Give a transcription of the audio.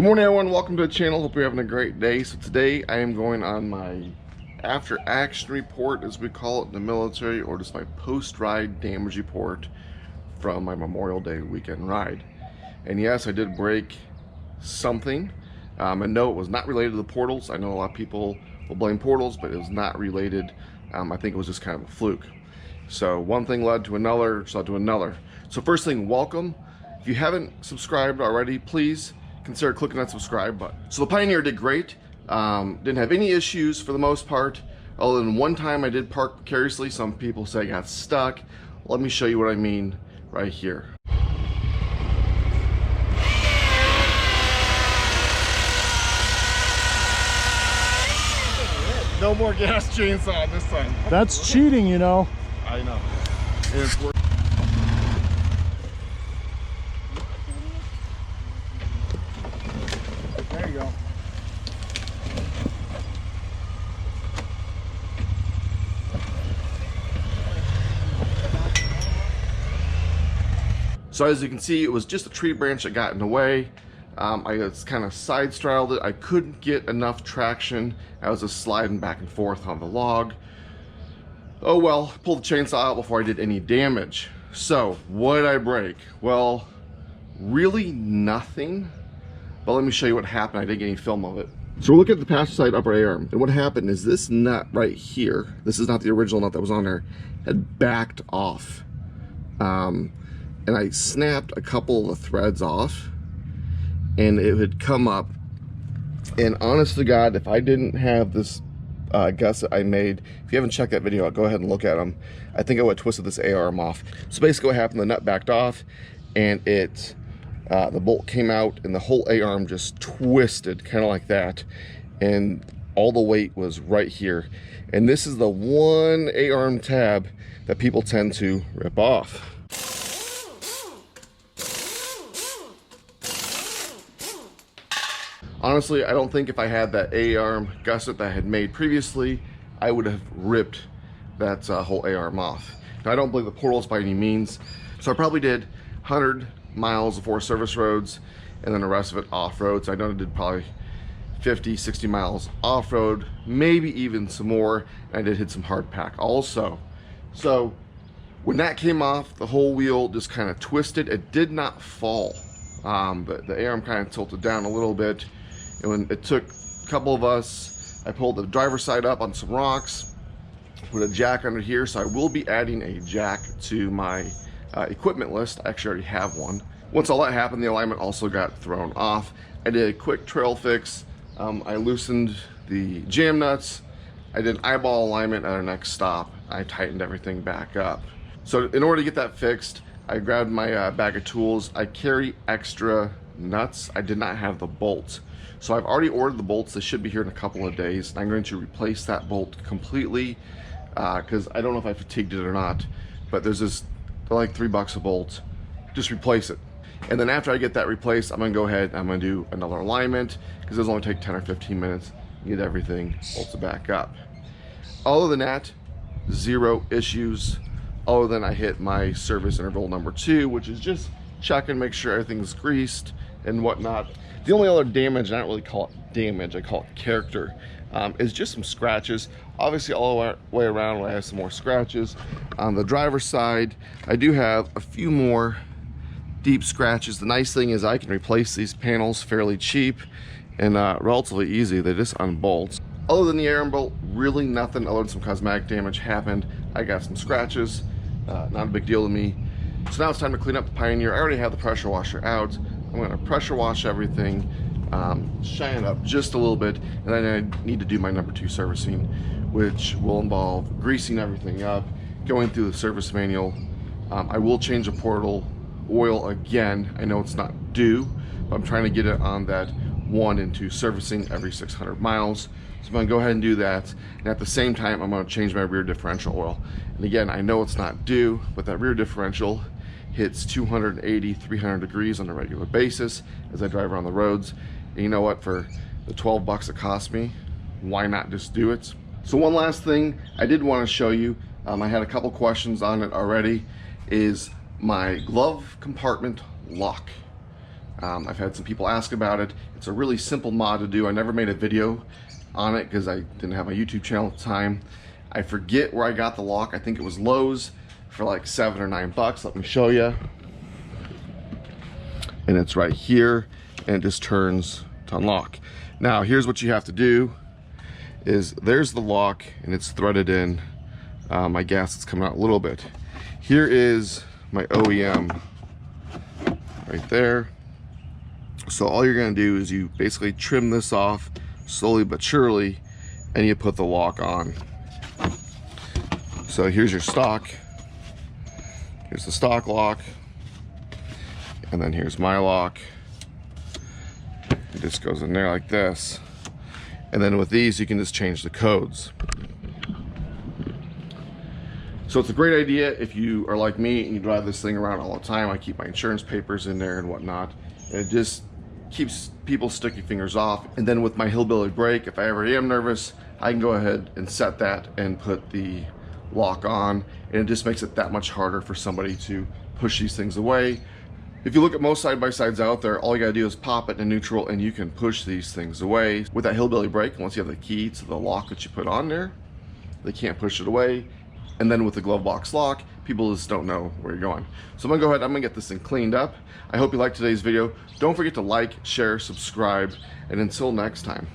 Good morning, everyone. Welcome to the channel. Hope you're having a great day. So today I am going on my after action report, as we call it in the military, or just my post-ride damage report from my Memorial Day weekend ride. And yes, I did break something. And no, it was not related to the portals. I know a lot of people will blame portals, but it was not related. I think it was just kind of a fluke. So one thing led to another, which led to another. So first thing, welcome. If you haven't subscribed already, please consider clicking that subscribe button. So the Pioneer did great. Didn't have any issues for the most part, other than one time I did park precariously. Some people say I got stuck. Let me show you what I mean right here. No more gas chainsaw this time. That's cheating, you know. I know. And it's worth. There you go. So as you can see, it was just a tree branch that got in the way. I just kind of side straddled it. I couldn't get enough traction. I was just sliding back and forth on the log. Oh well, pulled the chainsaw out before I did any damage. So what did I break? Well, really nothing. But let me show you what happened. I didn't get any film of it. So we're looking at the passenger side upper A-arm, and what happened is this nut right here, this is not the original nut that was on there, had backed off. And I snapped a couple of the threads off, and it had come up. And honest to God, if I didn't have this gusset I made, if you haven't checked that video out, go ahead and look at them. I think I would have twisted this A-arm off. So basically what happened, the nut backed off, and it the bolt came out, and the whole A-arm just twisted, kind of like that, and all the weight was right here. And this is the one A-arm tab that people tend to rip off. Honestly, I don't think if I had that A-arm gusset that I had made previously, I would have ripped that whole A-arm off. Now, I don't believe the portals by any means, so I probably did 100 miles of 4 service roads, and then the rest of it off-road. So I know I did probably 50, 60 miles off-road, maybe even some more. And I did hit some hard pack also. So when that came off, the whole wheel just kind of twisted. It did not fall, but the A-arm kind of tilted down a little bit. And when it took a couple of us, I pulled the driver's side up on some rocks, put a jack under here. So I will be adding a jack to my equipment list. I actually already have one. Once all that happened, the alignment also got thrown off. I did a quick trail fix. I loosened the jam nuts. I did an eyeball alignment at our next stop. I tightened everything back up. So in order to get that fixed, I grabbed my bag of tools. I carry extra nuts. I did not have the bolts. So I've already ordered the bolts. They should be here in a couple of days. I'm going to replace that bolt completely because I don't know if I fatigued it or not, but there's this, they're like $3 a bolt. Just replace it. And then after I get that replaced, I'm gonna go ahead and I'm gonna do another alignment, because it'll only take 10 or 15 minutes to get everything bolted back up. Other than that, zero issues, other than I hit my service interval number 2, which is just checking, make sure everything's greased and whatnot. The only other damage, I don't really call it damage, I call it character, is just some scratches. Obviously all the way around I have some more scratches. On the driver's side, I do have a few more deep scratches. The nice thing is I can replace these panels fairly cheap and relatively easy. They just unbolt. Other than the A-arm bolt, really nothing other than some cosmetic damage happened. I got some scratches, not a big deal to me. So now it's time to clean up the Pioneer. I already have the pressure washer out. I'm gonna pressure wash everything, shine it up just a little bit, and then I need to do my number 2 servicing, which will involve greasing everything up, going through the service manual. I will change the portal oil again. I know it's not due, but I'm trying to get it on that 1 and 2 servicing every 600 miles. So I'm gonna go ahead and do that. And at the same time, I'm gonna change my rear differential oil. And again, I know it's not due, but that rear differential hits 280, 300 degrees on a regular basis as I drive around the roads. And you know what, for the 12 bucks it cost me, why not just do it? So one last thing I did want to show you, I had a couple questions on it already, is my glove compartment lock. I've had some people ask about it. It's a really simple mod to do. I never made a video on it because I didn't have my YouTube channel at the time. I forget where I got the lock. I think it was Lowe's for like $7 or $9. Let me show you. And it's right here, and it just turns to unlock. Now here's what you have to do is there's the lock and it's threaded in. I guess it's coming out a little bit. Here is my OEM right there. So all you're gonna do is you basically trim this off slowly but surely, and you put the lock on. So here's your stock. Here's the stock lock. And then here's my lock. It just goes in there like this. And then with these, you can just change the codes. So it's a great idea if you are like me and you drive this thing around all the time. I keep my insurance papers in there and whatnot. And it just keeps people's sticky fingers off. And then with my hillbilly brake, if I ever am nervous, I can go ahead and set that and put the lock on. And it just makes it that much harder for somebody to push these things away. If you look at most side-by-sides out there, all you gotta do is pop it in neutral and you can push these things away. With that hillbilly brake, once you have the key to the lock that you put on there, they can't push it away. And then with the glove box lock, people just don't know where you're going. So I'm gonna go ahead, I'm gonna get this thing cleaned up. I hope you liked today's video. Don't forget to like, share, subscribe, and until next time.